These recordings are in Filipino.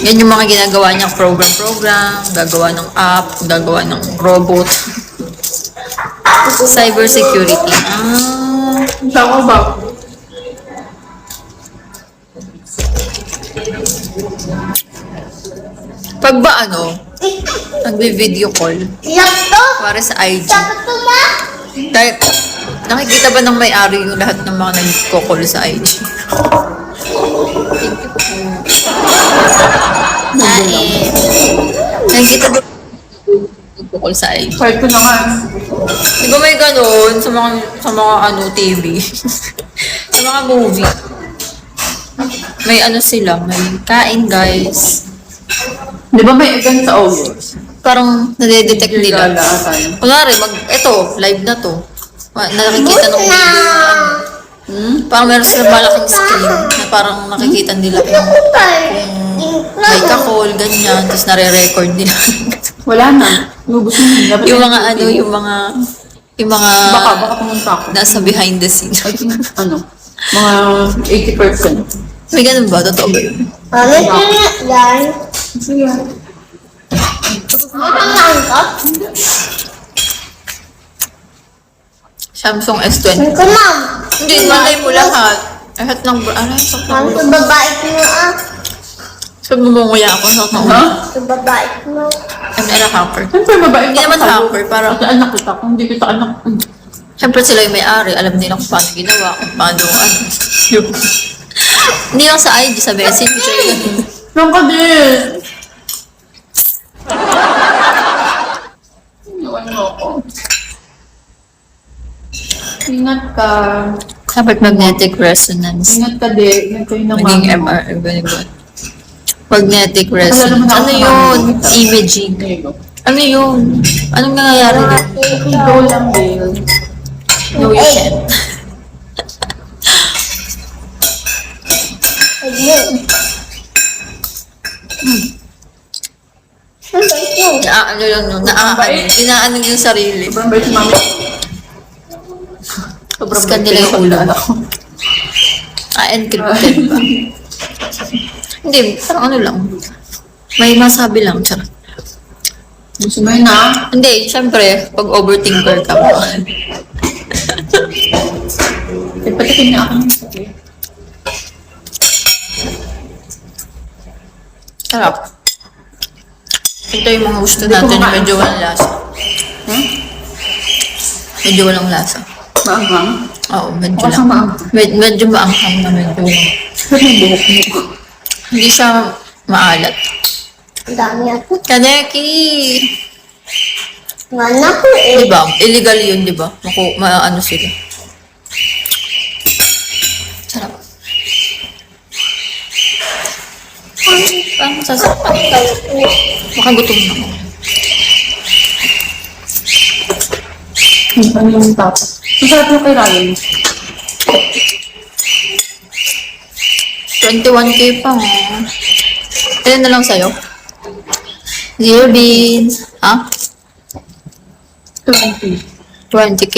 Yan yung mga ginagawa niyang program, gagawa ng app, gagawa ng robot. Cyber security. Saka ba? Pag ba nagbe-video call, para sa IG, dahil, nakikita ba ng may-ari yung lahat ng mga nagko-call sa IG? Nakikita ba nagko-call sa IG? Kahit ko na nga. Di ba may ganun sa mga TV? Sa mga movie. May sila, may kain guys. Di ba may event sa August? Parang nadedetect nila. Kunwari, live na to. Nakikita ng video parang meron silang malaking screen na parang nakikita nila kung may ka-call, ganyan, tapos nare-record nila. Wala na. yung mga Baka pumunta ako. nasa behind the scenes. Mga 80%. May ganun ba? Totoo ba yun? Sige. Samsung S20. Hindi, malay mo lahat. Lahat ng sabi mo nguya ako sa taon. I'm not a hacker. Siyempre, babae Hindi naman hacker, parang Kasi anak kita. Kung hindi kita anak. siyempre sila yung may-ari. Alam nila kung paano ginawa, kung paano Hindi lang sa IG, sa Messenger. Lang ka din. Iwan mo ako. Ingat ka. Dapat magnetic resonance. Ingat ka din. Ingat kayo ng Maging mama. MRI, very good. Magnetic resonance. Ano yun? Imaging. There you go. Ano yun? Anong nangyayari doon? Go lang din. No, you can't. Ano lang nun, inaano yung sarili. Sobrang bait si mami. Sobrang Scan nila yung ulo ba? Encrypted ba? Hindi, parang lang. May masabi lang, charot. Gusto mo yun na? Hindi, syempre, pag overthinker ka. Patikin na ako. Sarap. Ito yung mga gusto natin, medyo walang lasa. Medyo walang lasa. Maanghang? Oo, medyo Baka lang. maanghang. Medyo maanghang na medyo. Ba't may buhok mo? Hindi siya maalat. Kaneki! Diba? Illegal yun, diba? Maano sila. Sarap. Parang sasaktan. Makagutom na ako. Ano yung tapos? Masarap yung kay Ryan. 21K pa. Ilan na lang sa'yo? Zero beans. Ha? 20. 20K?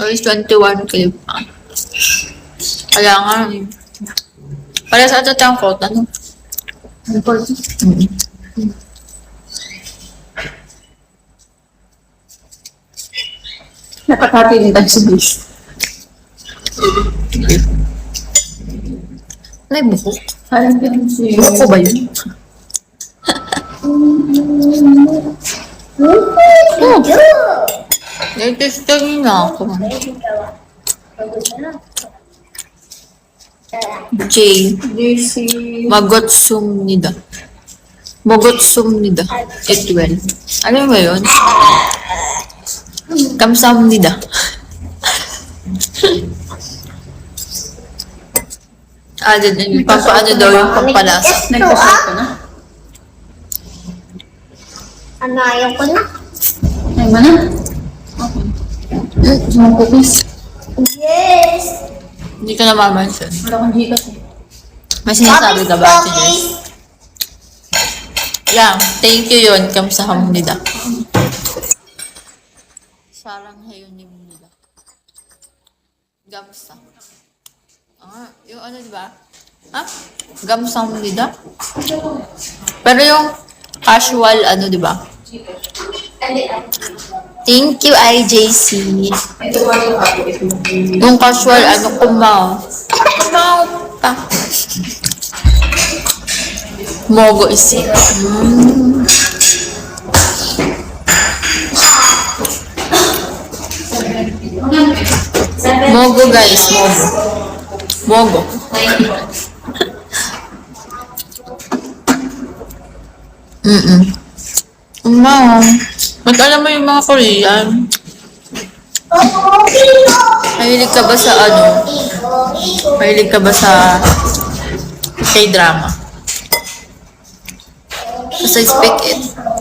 Or is 21K pa? Kaya nga. Para sa ato tayong quote, ano? 40. Dapat hati din tayo sa bis. May buhok. Parang din si... Buhok ko ba yun? Nag-testing na ako. J. JC... Magotsumnida. Magotsumnida. Etwell. Ano ba yun? Kamsamnida. Din. Pampaano daw yung pampalasa. Nag-testing ka na? Ayaw ko na. Ay, mana? Okay. Gusto mong cookies? Yes! Hindi ka namamansin. Wala kang hikas eh. May sinasabi ka ba, Ate Jess? Lang, thank you yun. Kamsahamnida. Sarang hayunim nila. Gamsa. Yung ano, di ba? Ha? Gamsang nila? Pero yung casual, ano, di ba? Thank you, IJC. Yung casual, ano, kumao. Kumao pa. Mogo isip. Mogo, guys. Mogo. Mogo. Kumao. Mag-alam mo yung mga Korean. Mahilig ka ba sa ano? Mahilig ka ba sa K-drama? Sa Speak It.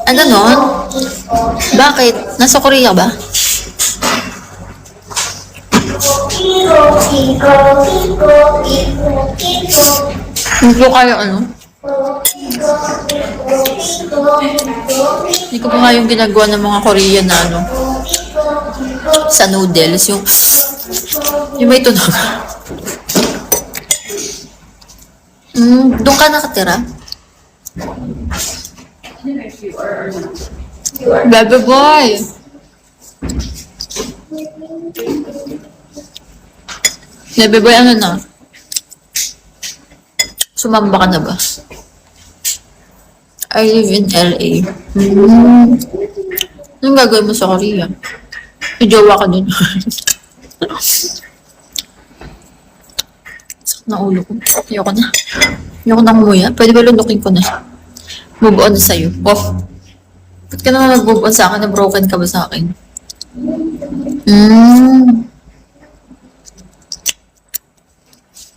Ah, ganon? Bakit? Nasa Korea ba? Hindi kayo ano? Hindi ko pa nga yung ginagawa ng mga Korean na ano? Sa noodles. Yung may tunog. Doon ka nakatira? Bebe boy! Bebe boy, ano na? Sumamba ka na ba? I live in LA. Anong gagawin mo sa Korea? May jowa ka dun. Sakit na ulo ko. Ayoko na. Ayoko na umuya. Pwede ba lundukin ko na? Move on na sa'yo. Oh. Ba't ka naman nag-move on sa akin? Na-broken ka ba sa akin?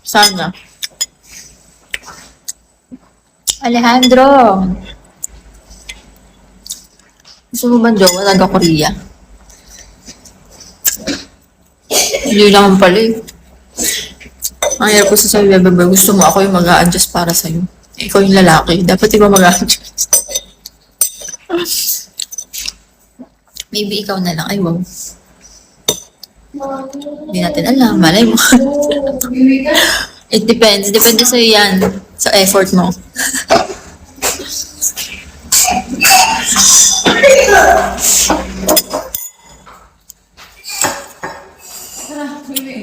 Sana. Alejandro! Gusto mo ba jowa? Taga-Korea? Hindi naman pala eh. Ang hirap ko sa sabi, bebe, gusto mo ako yung mag-a-adjust para sa'yo. Ikaw yung lalaki. Dapat iba mag-a-adjust. Maybe ikaw na lang. Ay, wow. Hindi natin alam. Malay mo. It depends. Depende sa'yo yan. Sa effort mo.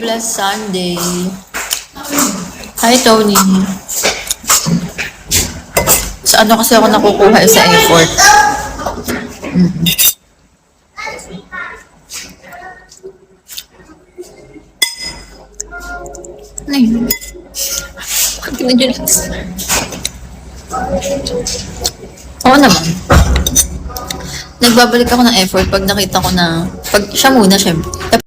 Bless Sunday. Hi, Tony. Sa ano kasi ako nakukuha sa effort? Ano yun? Bakit kinadyulas? Oo naman. Nagbabalik ako ng effort pag nakita ko na, pag siya muna, syempre. Dapat